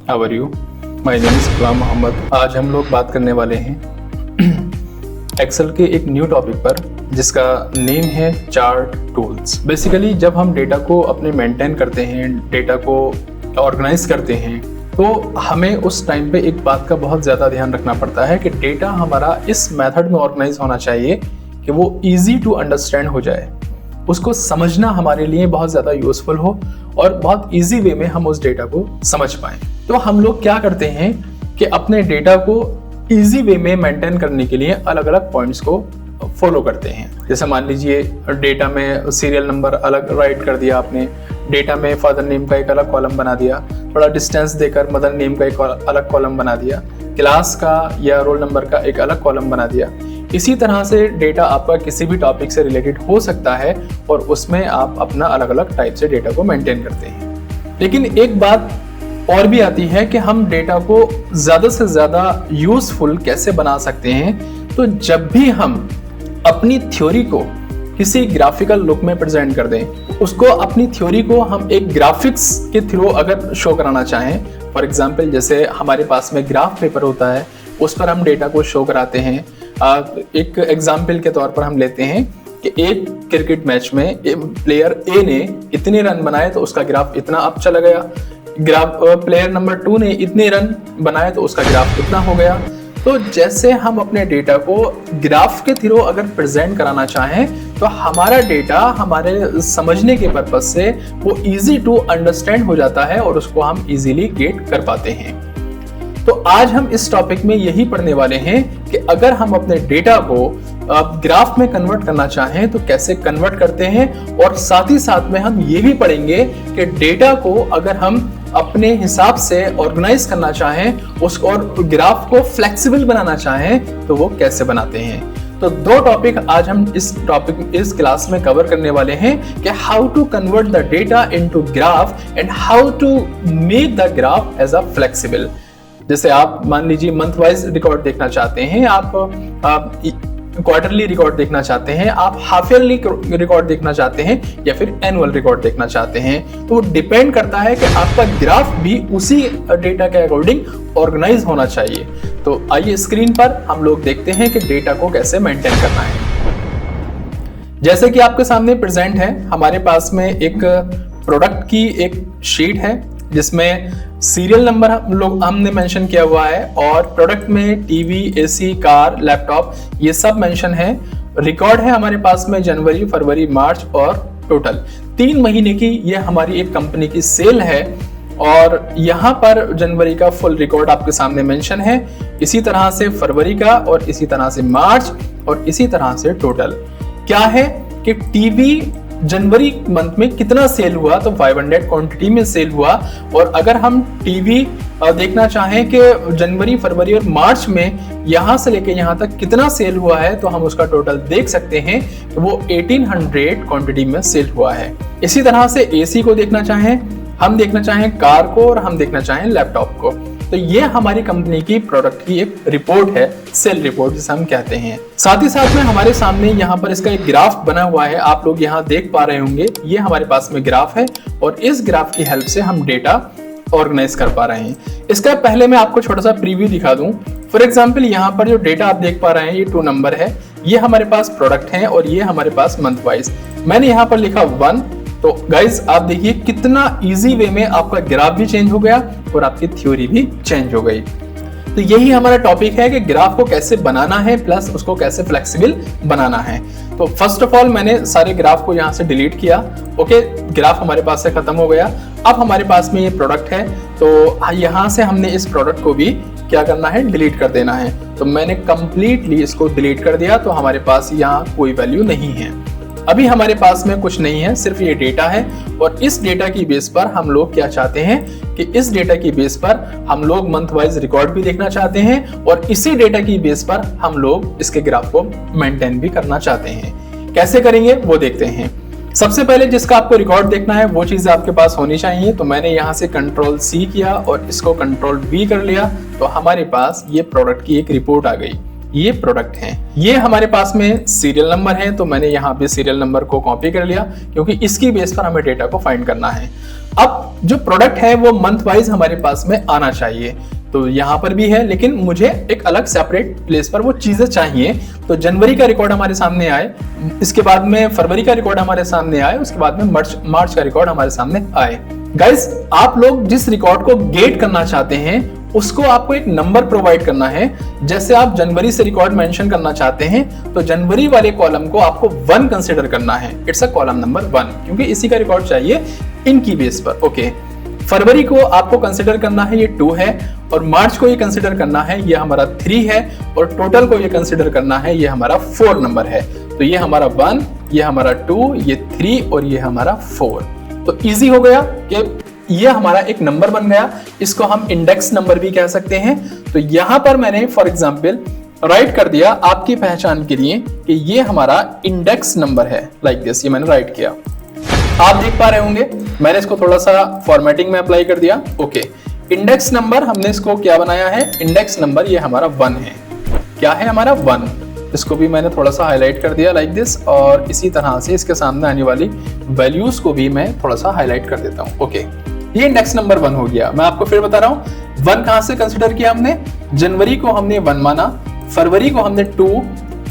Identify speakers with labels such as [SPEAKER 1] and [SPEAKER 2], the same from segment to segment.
[SPEAKER 1] How are you? My name is Ghulam Mohammad. आज हम लोग बात करने वाले हैं एक्सेल के एक न्यू टॉपिक पर जिसका नेम है चार्ट टूल्स। बेसिकली जब हम डेटा को अपने मेंटेन करते हैं, डेटा को ऑर्गेनाइज करते हैं, तो हमें उस टाइम पे एक बात का बहुत ज़्यादा ध्यान रखना पड़ता है कि डेटा हमारा इस मेथड में ऑर्गेनाइज होना चाहिए कि वो इजी टू अंडरस्टैंड हो जाए, उसको समझना हमारे लिए बहुत ज़्यादा यूजफुल हो और बहुत इजी वे में हम उस डेटा को समझ पाएं। तो हम लोग क्या करते हैं कि अपने डेटा को इजी वे में मेंटेन करने के लिए अलग अलग पॉइंट्स को फॉलो करते हैं। जैसे मान लीजिए डेटा में सीरियल नंबर अलग राइट कर दिया आपने, डेटा में फादर नेम का एक अलग कॉलम बना दिया, थोड़ा डिस्टेंस देकर मदर नेम का एक अलग कॉलम बना दिया, क्लास का या रोल नंबर का एक अलग कॉलम बना दिया। इसी तरह से डेटा आपका किसी भी टॉपिक से रिलेटेड हो सकता है और उसमें आप अपना अलग अलग टाइप से डेटा को मेंटेन करते हैं। लेकिन एक बात और भी आती है कि हम डेटा को ज़्यादा से ज़्यादा यूजफुल कैसे बना सकते हैं। तो जब भी हम अपनी थ्योरी को किसी ग्राफिकल लुक में प्रेजेंट कर दें, उसको अपनी थ्योरी को हम एक ग्राफिक्स के थ्रू अगर शो कराना चाहें, फॉर एग्जांपल जैसे हमारे पास में ग्राफ पेपर होता है, उस पर हम डेटा को शो कराते हैं। एक एग्जाम्पल के तौर पर हम लेते हैं कि एक क्रिकेट मैच में प्लेयर ए ने इतने रन बनाए तो उसका ग्राफ इतना अप चला गया, प्लेयर नंबर 2 ने इतने रन बनाए तो उसका ग्राफ इतना हो गया। तो जैसे हम अपने डेटा को ग्राफ के थ्रू अगर प्रेजेंट कराना चाहें तो हमारा डेटा हमारे समझने के पर्पज से वो इजी टू अंडरस्टैंड हो जाता है और उसको हम इजीली गेट कर पाते हैं। तो आज हम इस टॉपिक में यही पढ़ने वाले हैं कि अगर हम अपने डेटा को ग्राफ में कन्वर्ट करना चाहें तो कैसे कन्वर्ट करते हैं, और साथ ही साथ में हम ये भी पढ़ेंगे कि डेटा को अगर हम अपने हिसाब से ऑर्गेनाइज करना चाहें उसको और ग्राफ को फ्लेक्सिबल बनाना चाहें तो वो कैसे बनाते हैं। तो दो टॉपिक आज हम इस क्लास में कवर करने वाले हैं कि how to convert the data into graph and how to make the graph as a flexible. जैसे आप मान लीजिए मंथ वाइज रिकॉर्ड देखना चाहते हैं, आप क्वार्टरली रिकॉर्ड देखना चाहते हैं, आप हाफ ईयरली रिकॉर्ड देखना चाहते हैं या फिर एनुअल रिकॉर्ड देखना चाहते हैं, तो वो डिपेंड करता है कि आपका ग्राफ भी उसी डेटा के अकॉर्डिंग ऑर्गेनाइज होना चाहिए। तो आइए स्क्रीन पर हम लोग देखते हैं कि डेटा को कैसे मेंटेन करना है। जैसे कि आपके सामने प्रेजेंट है, हमारे पास में एक प्रोडक्ट की एक शीट है जिसमें सीरियल नंबर हमने मेंशन किया हुआ है और प्रोडक्ट में टीवी, एसी, कार, लैपटॉप ये सब मेंशन है। रिकॉर्ड है हमारे पास में जनवरी, फरवरी, मार्च और टोटल 3 महीने की ये हमारी एक कंपनी की सेल है और यहाँ पर जनवरी का फुल रिकॉर्ड आपके सामने मेंशन है, इसी तरह से फरवरी का और इसी तरह से मार्च और इसी तरह से टोटल। क्या है कि टीवी जनवरी मंथ में कितना सेल हुआ तो 500 क्वांटिटी में सेल हुआ, और अगर हम टीवी देखना चाहें कि जनवरी, फरवरी और मार्च में यहां से लेके यहां तक कितना सेल हुआ है तो हम उसका टोटल देख सकते हैं कि वो 1800 क्वांटिटी में सेल हुआ है। इसी तरह से एसी को देखना चाहें, हम देखना चाहें कार को और हम देखना चाहें लैपटॉप को, तो ये हमारी कंपनी की प्रोडक्ट की एक रिपोर्ट है, सेल रिपोर्ट जिसे हम कहते हैं। साथ ही साथ में हमारे सामने यहाँ पर इसका एक ग्राफ बना हुआ है, आप लोग यहाँ देख पा रहे होंगे, ये हमारे पास में ग्राफ है और इस ग्राफ की हेल्प से हम डेटा ऑर्गेनाइज कर पा रहे हैं। इसका पहले मैं आपको छोटा सा प्रीव्यू दिखा दूं। फॉर एग्जाम्पल यहाँ पर जो डेटा आप देख पा रहे हैं ये 2 नंबर है, ये हमारे पास प्रोडक्ट है और ये हमारे पास मंथ वाइज। मैंने यहाँ पर लिखा 1, तो गाइज आप देखिए कितना इजी वे में आपका ग्राफ भी चेंज हो गया और आपकी थ्योरी भी चेंज हो गई। तो यही हमारा टॉपिक है कि ग्राफ को कैसे बनाना है प्लस उसको कैसे फ्लेक्सिबल बनाना है। तो फर्स्ट ऑफ ऑल मैंने सारे ग्राफ को यहाँ से डिलीट किया। ओके, ग्राफ हमारे पास से खत्म हो गया। अब हमारे पास में ये प्रोडक्ट है तो यहाँ से हमने इस प्रोडक्ट को भी क्या करना है, डिलीट कर देना है। तो मैंने कंप्लीटली इसको डिलीट कर दिया, तो हमारे पास यहाँ कोई वैल्यू नहीं है। अभी हमारे पास में कुछ नहीं है, सिर्फ ये डेटा है और इस डेटा की बेस पर हम लोग क्या चाहते हैं कि इस डेटा की बेस पर हम लोग मंथ वाइज रिकॉर्ड भी देखना चाहते हैं और इसी डेटा की बेस पर हम लोग इसके ग्राफ को मेंटेन भी करना चाहते हैं। कैसे करेंगे वो देखते हैं। सबसे पहले जिसका आपको रिकॉर्ड देखना है वो चीज आपके पास होनी चाहिए, तो मैंने यहाँ से Ctrl+C किया और इसको Ctrl+V कर लिया, तो हमारे पास ये प्रोडक्ट की एक रिपोर्ट आ गई। ये प्रोडक्ट हैं, ये हमारे पास में सीरियल नंबर है, तो मैंने यहाँ पे सीरियल नंबर को कॉपी कर लिया क्योंकि इसकी बेस पर हमें डेटा को फाइंड करना है। अब जो प्रोडक्ट है वो मंथ वाइज हमारे पास में आना चाहिए, तो यहाँ पर भी है, लेकिन मुझे एक अलग सेपरेट प्लेस पर वो चीजें चाहिए। तो जनवरी का रिकॉर्ड हमारे सामने आए, इसके बाद में फरवरी का रिकॉर्ड हमारे सामने आए, उसके बाद में मार्च का रिकॉर्ड हमारे सामने आए। गाइस, आप लोग जिस रिकॉर्ड को गेट करना चाहते हैं उसको आपको एक नंबर प्रोवाइड करना है। जैसे आप जनवरी से रिकॉर्ड मेंशन करना चाहते हैं तो जनवरी वाले कॉलम को आपको 1 कंसीडर करना है, इट्स अ कॉलम नंबर 1, क्योंकि इसी का रिकॉर्ड चाहिए इनकी बेस पर। ओके, फरवरी को आपको कंसिडर करना है, ये 2 है, और मार्च को ये कंसिडर करना है, ये हमारा 3 है, और टोटल को ये कंसिडर करना है, ये हमारा 4 नंबर है। तो ये हमारा 1, ये हमारा 2, ये 3 और ये हमारा 4। तो इजी हो गया कि ये हमारा एक नंबर बन गया, इसको हम इंडेक्स नंबर भी कह सकते हैं। तो यहां पर मैंने फॉर एग्जांपल राइट कर दिया आपकी पहचान के लिए कि ये हमारा इंडेक्स नंबर है, लाइक दिस, ये मैंने राइट किया। आप देख पा रहे होंगे मैंने इसको थोड़ा सा फॉर्मेटिंग में अप्लाई कर दिया। ओके, इंडेक्स नंबर हमने इसको क्या बनाया है, इंडेक्स नंबर ये हमारा 1 है। क्या है हमारा 1, इसको भी मैंने थोड़ा सा हाईलाइट कर दिया लाइक दिस, और इसी तरह से इसके सामने आने वाली वैल्यूज को भी मैं थोड़ा सा हाईलाइट कर देता हूँ। ओके, ये इंडेक्स नंबर 1 हो गया। मैं आपको फिर बता रहा हूँ 1 कहां से कंसिडर किया हमने, जनवरी को हमने 1 माना, फरवरी को हमने 2,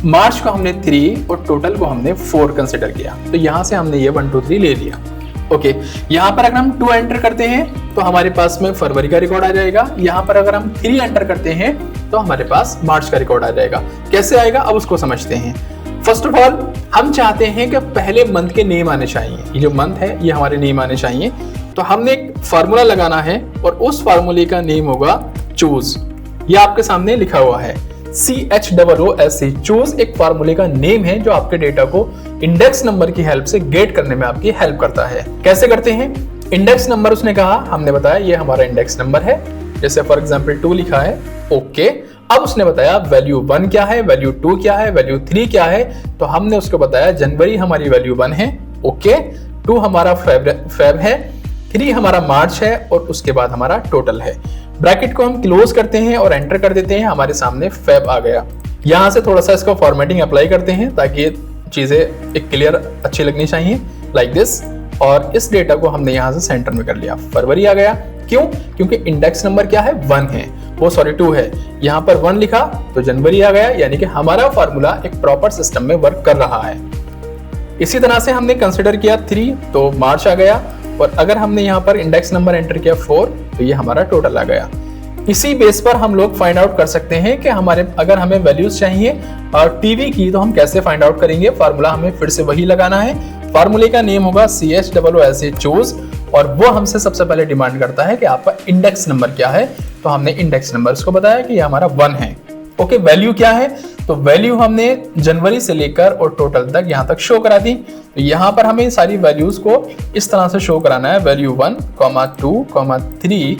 [SPEAKER 1] मार्च को हमने 3 और टोटल को हमने 4 कंसिडर किया। तो यहां से हमने ये 1 2 3 ले लिया। ओके, यहां पर अगर हम 2 एंटर करते हैं तो हमारे पास में फरवरी का रिकॉर्ड आ जाएगा। यहां पर अगर हम 3 एंटर करते हैं तो हमारे पास मार्च का रिकॉर्ड आ जाएगा। कैसे आएगा अब उसको समझते हैं। फर्स्ट ऑफ ऑल हम चाहते हैं कि पहले मंथ के नेम आने चाहिए, ये जो मंथ है ये हमारे नेम आने चाहिए। तो हमने एक फार्मूला लगाना है और उस फार्मूले का नेम होगा चूज। ये आपके सामने लिखा हुआ है CHOOS, चूज एक फार्मूले का नेम है जो आपके डेटा को इंडेक्स नंबर की हेल्प से गेट करने में आपकी हेल्प करता है। कैसे करते हैं, इंडेक्स नंबर उसने कहा, हमने बताया ये हमारा इंडेक्स नंबर है। जैसे फॉर एग्जांपल 2 लिखा है, ओके। अब उसने बताया वैल्यू 1 क्या है, वैल्यू 2 क्या है, वैल्यू 3 क्या है, तो हमने उसको बताया जनवरी हमारी वैल्यू 1 है, ओके, 2 हमारा फेब है, 3 हमारा मार्च है और उसके बाद हमारा टोटल है। ब्रैकेट को हम क्लोज करते हैं और एंटर कर देते हैं, हमारे सामने फेब आ गया। यहां से थोड़ा सा इसको फॉर्मेटिंग अप्लाई करते हैं ताकि ये चीजें एक क्लियर अच्छी लगनी चाहिए, लाइक दिस। और इस डेटा को हमने यहां से सेंटर में कर लिया, फरवरी आ गया। क्यों? क्योंकि इंडेक्स नंबर क्या है, 1 है, वो सॉरी 2 है। यहाँ पर 1 लिखा तो जनवरी आ गया, यानी कि हमारा फॉर्मूला एक प्रॉपर सिस्टम में वर्क कर रहा है। इसी तरह से हमने कंसिडर किया 3 तो मार्च आ गया, और अगर हमने यहाँ पर इंडेक्स नंबर एंटर किया 4 तो ये हमारा टोटल आ गया। इसी बेस पर हम लोग फाइंड आउट कर सकते हैं कि हमारे अगर हमें वैल्यूज चाहिए और टीवी की तो हम कैसे फाइंड आउट करेंगे। फार्मूला हमें फिर से वही लगाना है, फार्मूले का नेम होगा CHOOS चूज, और वो हमसे सबसे पहले डिमांड करता है कि आपका इंडेक्स नंबर क्या है। तो हमने इंडेक्स नंबर उसको बताया कि ये हमारा 1 है। ओके, वैल्यू क्या है, तो वैल्यू हमने जनवरी से लेकर और टोटल तक यहाँ तक शो करा दी। तो यहाँ पर हमें सारी वैल्यूज को इस तरह से शो कराना है, वैल्यू 1, 2, 3,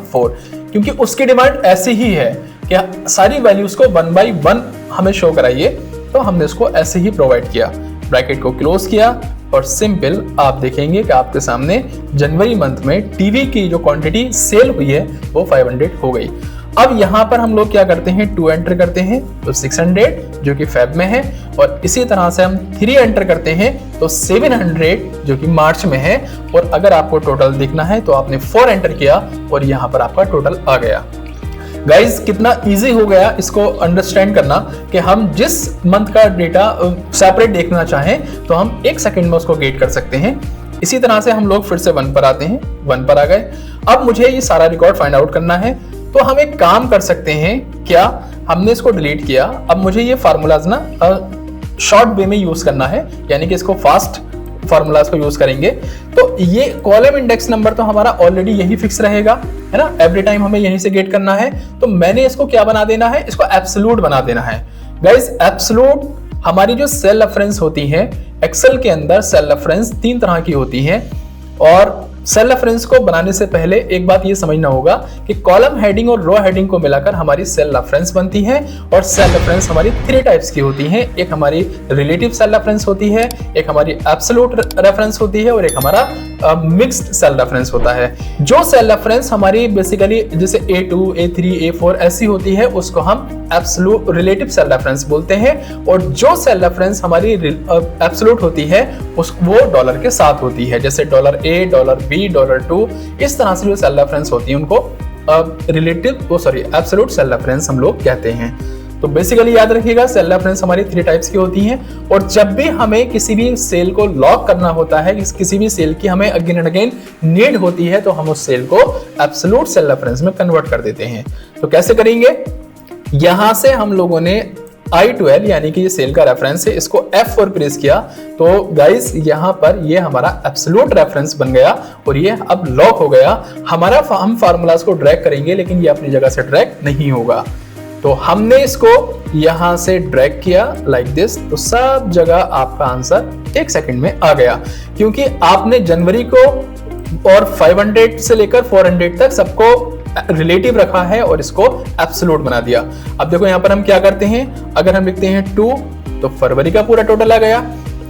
[SPEAKER 1] 4, क्योंकि उसकी डिमांड ऐसी ही है कि सारी वैल्यूज को 1 by 1 हमें शो कराइए। तो हमने इसको ऐसे ही प्रोवाइड किया, ब्रैकेट को क्लोज किया और सिंपल आप देखेंगे कि आपके सामने जनवरी मंथ में टीवी की जो क्वांटिटी सेल हुई है वो 500 हो गई। अब यहाँ पर हम लोग क्या करते हैं, 2 एंटर करते हैं तो 600 जो कि फेब में है, और इसी तरह से हम 3 एंटर करते हैं तो 700 जो कि मार्च में है। और अगर आपको टोटल देखना है तो आपने 4 एंटर किया और यहाँ पर आपका टोटल आ गया। गाइज, कितना इजी हो गया इसको अंडरस्टैंड करना कि हम जिस मंथ का डेटा सेपरेट देखना चाहें तो हम 1 सेकंड में उसको गेट कर सकते हैं। इसी तरह से हम लोग फिर से 1 पर आते हैं, 1 पर आ गए। अब मुझे ये सारा रिकॉर्ड फाइंड आउट करना है, तो हम एक काम कर सकते हैं। क्या, हमने इसको डिलीट किया, अब मुझे ये फार्मूलाज ना शॉर्ट वे में यूज करना है, यानी कि इसको फास्ट फार्मूलाज को यूज करेंगे। तो ये कॉलम इंडेक्स नंबर तो हमारा ऑलरेडी यही फिक्स रहेगा, है ना, एवरी टाइम हमें यहीं से गेट करना है। तो मैंने इसको क्या बना देना है, इसको एब्सोल्यूट बना देना है। गाइस, एब्सोल्यूट हमारी जो सेल रेफरेंस होती है एक्सेल के अंदर, सेल रेफरेंस 3 तरह की होती है। और सेल रेफरेंस को बनाने से पहले एक बात ये समझना होगा कि कॉलम हेडिंग और रो हेडिंग को मिलाकर हमारी सेल रेफरेंस बनती है। और सेल रेफरेंस हमारी 3 टाइप्स की होती हैं, एक हमारी रिलेटिव सेल रेफरेंस होती है, एक हमारी एब्सोल्यूट रेफरेंस होती है और एक हमारा मिक्स्ड सेल रेफरेंस होता है। जो सेल रेफरेंस हमारी बेसिकली जैसे A2, A3, A4 ऐसी होती है उसको हम एब्सोल्यूट रिलेटिव सेल रेफरेंस बोलते हैं। और जो सेल रेफरेंस हमारी एब्सोल्यूट होती है वो डॉलर के साथ होती है, जैसे $A, $B, $1, $2, इस तरह से जो सेल रेफरेंस होती है उनको एब्सोल्यूट सेल रेफरेंस हम लोग कहते हैं। तो बेसिकली याद रखिएगा, सेल रेफरेंस हमारी 3 टाइप्स की होती हैं, और जब भी हमें किसी भी सेल को लॉक करना होता है, किसी भी सेल की हमें अगेन एंड अगेन नीड होती है, तो हम उस सेल को एब्सोल्यूट सेल रेफरेंस में कन्वर्ट कर देते हैं। तो कैसे करेंगे? यहां से हम लोगों ने I12 यानी कि ये सेल का रेफरेंस है, इसको F4 प्रेस किया, तो गाइस यहाँ पर ये हमारा एब्सोल्यूट रेफरेंस बन गया और ये अब लॉक हो गया। हम फार्मूलाज को ड्रैग करेंगे, लेकिन ये अपनी जगह से ड्रैग नहीं होगा। तो हमने इसको यहां से ड्रैग किया लाइक दिस, तो सब जगह आपका आंसर 1 सेकंड में आ गया, क्योंकि आपने जनवरी को और 500 से लेकर 400 तक सबको रिलेटिव रखा है और इसको एब्सोल्यूट बना दिया। अब देखो यहां पर हम क्या करते हैं, अगर हम लिखते हैं 2 तो फरवरी का पूरा टोटल आ गया,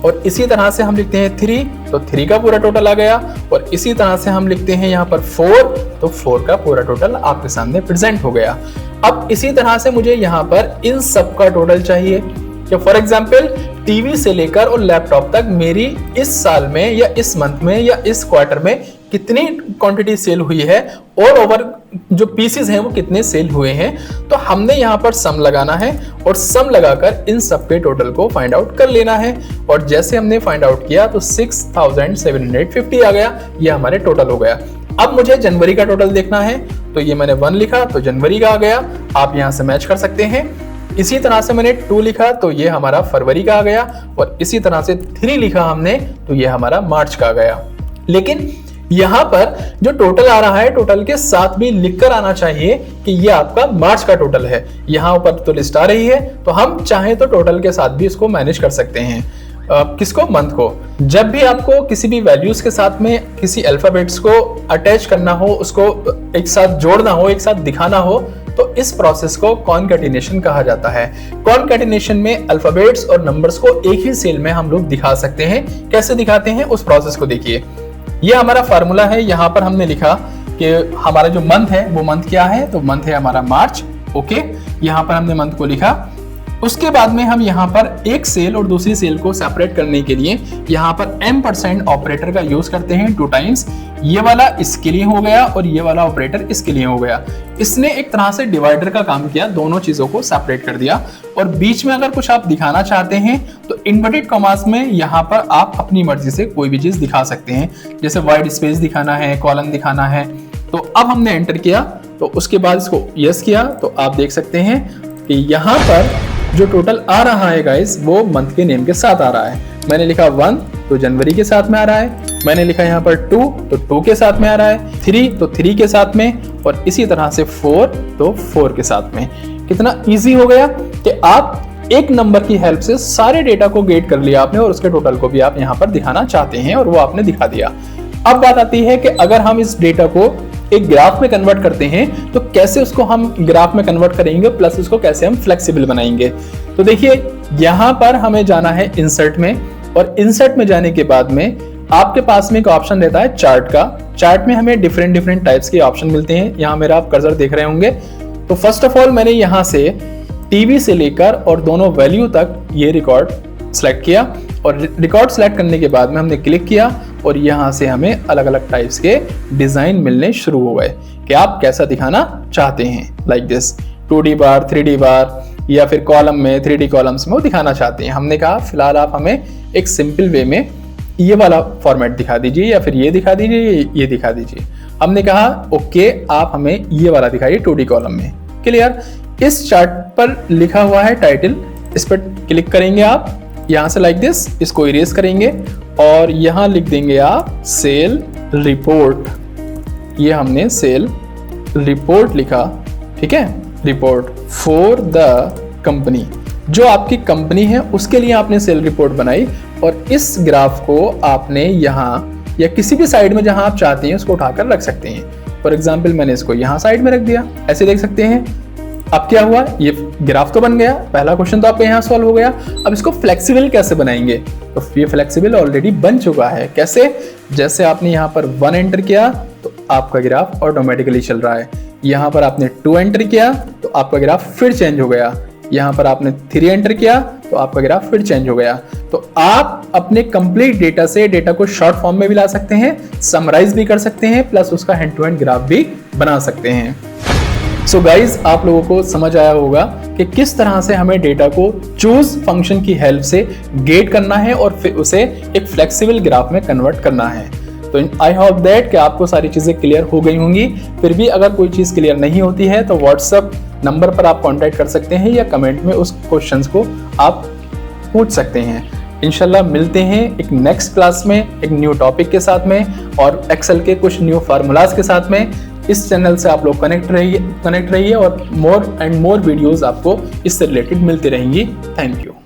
[SPEAKER 1] और इसी तरह से हम लिखते हैं 3 तो 3 का पूरा टोटल आ गया, और इसी तरह से हम लिखते हैं यहाँ पर 4 तो 4 का पूरा टोटल आपके सामने प्रेजेंट हो गया। अब इसी तरह से मुझे यहाँ पर इन सब का टोटल चाहिए, कि फॉर एग्जाम्पल टीवी से लेकर और लैपटॉप तक मेरी इस साल में या इस मंथ में या इस क्वार्टर में कितनी क्वांटिटी सेल हुई है, और ओवर जो पीसेस हैं वो कितने सेल हुए हैं। तो हमने यहाँ पर सम लगाना है, और सम लगाकर इन सब के टोटल को फाइंड आउट कर लेना है। और जैसे हमने फाइंड आउट किया तो 6750 आ गया, ये हमारे टोटल हो गया। अब मुझे जनवरी का टोटल देखना है, तो ये मैंने 1 लिखा तो जनवरी का आ गया, आप यहाँ से मैच कर सकते हैं। इसी तरह से मैंने 2 लिखा तो ये हमारा फरवरी का आ गया, और इसी तरह से 3 लिखा हमने तो ये हमारा मार्च का आ गया। लेकिन यहाँ पर जो टोटल आ रहा है, टोटल के साथ भी लिखकर आना चाहिए कि ये आपका मार्च का टोटल है। यहाँ ऊपर तो लिस्ट आ रही है, तो हम चाहें तो टोटल के साथ भी इसको मैनेज कर सकते हैं। किसको? मंथ को। जब भी आपको किसी भी वैल्यूज के साथ में किसी अल्फाबेट्स को अटैच करना हो, उसको एक साथ जोड़ना हो, एक साथ दिखाना हो, तो इस प्रोसेस को कॉन्कैटिनेशन कहा जाता है। कॉन्कैटिनेशन में अल्फाबेट्स और नंबर्स को एक ही सेल में हम लोग दिखा सकते हैं। कैसे दिखाते हैं उस प्रोसेस को देखिए। ये हमारा फार्मूला है, यहाँ पर हमने लिखा कि हमारा जो मंथ है वो मंथ क्या है, तो मंथ है हमारा मार्च। ओके, यहाँ पर हमने मंथ को लिखा। उसके बाद में हम यहाँ पर एक सेल और दूसरी सेल को सेपरेट करने के लिए यहाँ पर M% ऑपरेटर का यूज करते हैं 2 टाइम्स। ये वाला इसके लिए हो गया और ये वाला ऑपरेटर इसके लिए हो गया। इसने एक तरह से डिवाइडर का काम किया, दोनों चीजों को सेपरेट कर दिया। और बीच में अगर कुछ आप दिखाना चाहते हैं तो इन्वर्टेड कॉमास में यहाँ पर आप अपनी मर्जी से कोई भी चीज दिखा सकते हैं, जैसे वाइड स्पेस दिखाना है, कॉलम दिखाना है। तो अब हमने एंटर किया, तो उसके बाद इसको यस किया, तो आप देख सकते हैं कि यहाँ पर जो टोटल आ रहा है गाइस वो मंथ के नेम के साथ आ रहा है। मैंने लिखा 1 तो जनवरी के साथ में आ रहा है, मैंने लिखा यहाँ पर 2 तो 2 के साथ में आ रहा है, 3 तो 3 के साथ में, और इसी तरह से 4 तो 4 के साथ में। कितना इजी हो गया कि आप एक नंबर की हेल्प से सारे डेटा को गेट कर लिया आपने, और उसके टोटल को भी आप यहाँ पर दिखाना चाहते हैं और वो आपने दिखा दिया। अब बात आती है कि अगर हम इस डेटा को एक ग्राफ में कन्वर्ट करते हैं तो कैसे उसको हम ग्राफ में कन्वर्ट करेंगे, प्लस उसको कैसे हम फ्लेक्सिबल बनाएंगे। तो देखिए यहाँ पर हमें जाना है इंसर्ट में, और इंसर्ट में जाने के बाद में आपके पास में एक ऑप्शन रहता है चार्ट का। चार्ट में हमें डिफरेंट टाइप्स के ऑप्शन मिलते हैं। यहाँ मेरा आप कर्सर देख रहे होंगे। तो फर्स्ट ऑफ ऑल मैंने यहाँ से टीवी से लेकर और दोनों वैल्यू तक ये रिकॉर्ड सेलेक्ट किया, और रिकॉर्ड सेलेक्ट करने के बाद में हमने क्लिक किया, और यहाँ से हमें अलग अलग टाइप्स के डिजाइन मिलने शुरू हो गए कि आप कैसा दिखाना चाहते हैं। Like this 2D bar, 3D बार, या फिर कॉलम में 3D कॉलम्स में वो दिखाना चाहते हैं। हमने कहा फिलहाल आप हमें एक सिंपल वे में ये वाला फॉर्मेट दिखा दीजिए, या फिर ये दिखा दीजिए, ये दिखा दीजिए। हमने कहा ओके, आप हमें ये वाला दिखाइए 2D कॉलम में। क्लियर? इस चार्ट पर लिखा हुआ है टाइटल, इस पर क्लिक करेंगे आप, यहाँ से लाइक दिस इसको इरेज करेंगे, और यहाँ लिख देंगे आप सेल रिपोर्ट। ये हमने सेल रिपोर्ट लिखा, ठीक है, रिपोर्ट फॉर द कंपनी। जो आपकी कंपनी है उसके लिए आपने सेल रिपोर्ट बनाई, और इस ग्राफ को आपने यहाँ या किसी भी साइड में जहां आप चाहते हैं उसको उठाकर रख सकते हैं। फॉर एग्जाम्पल मैंने इसको यहाँ साइड में रख दिया, ऐसे देख सकते हैं। अब क्या हुआ, ये ग्राफ तो बन गया, पहला क्वेश्चन तो आपका यहाँ सॉल्व हो गया। अब इसको फ्लेक्सिबल कैसे बनाएंगे, तो ये फ्लेक्सिबल ऑलरेडी बन चुका है। कैसे? जैसे आपने यहाँ पर 1 एंटर किया तो आपका ग्राफ ऑटोमेटिकली चल रहा है। यहाँ पर आपने 2 एंटर किया तो आपका ग्राफ फिर चेंज हो गया। यहाँ पर आपने 3 एंटर किया तो आपका ग्राफ फिर चेंज हो गया। तो आप अपने कंप्लीट डेटा से डेटा को शॉर्ट फॉर्म में भी ला सकते हैं, समराइज भी कर सकते हैं, प्लस उसका हैंड टू हैंड ग्राफ भी बना सकते हैं। सो गाइज, आप लोगों को समझ आया होगा कि किस तरह से हमें डेटा को चूज फंक्शन की हेल्प से गेट करना है और फिर उसे एक फ्लेक्सिबल ग्राफ में कन्वर्ट करना है। तो आई होप दैट कि आपको सारी चीजें क्लियर हो गई होंगी। फिर भी अगर कोई चीज क्लियर नहीं होती है तो व्हाट्सएप नंबर पर आप कांटेक्ट कर सकते हैं या कमेंट में उस क्वेश्चंस को आप पूछ सकते हैं। इंशाल्लाह मिलते हैं एक नेक्स्ट क्लास में एक न्यू टॉपिक के साथ में और एक्सेल के कुछ न्यू फार्मूलाज के साथ में। इस चैनल से आप लोग कनेक्ट रहिए और मोर एंड मोर वीडियोस आपको इससे रिलेटेड मिलती रहेंगी। Thank you.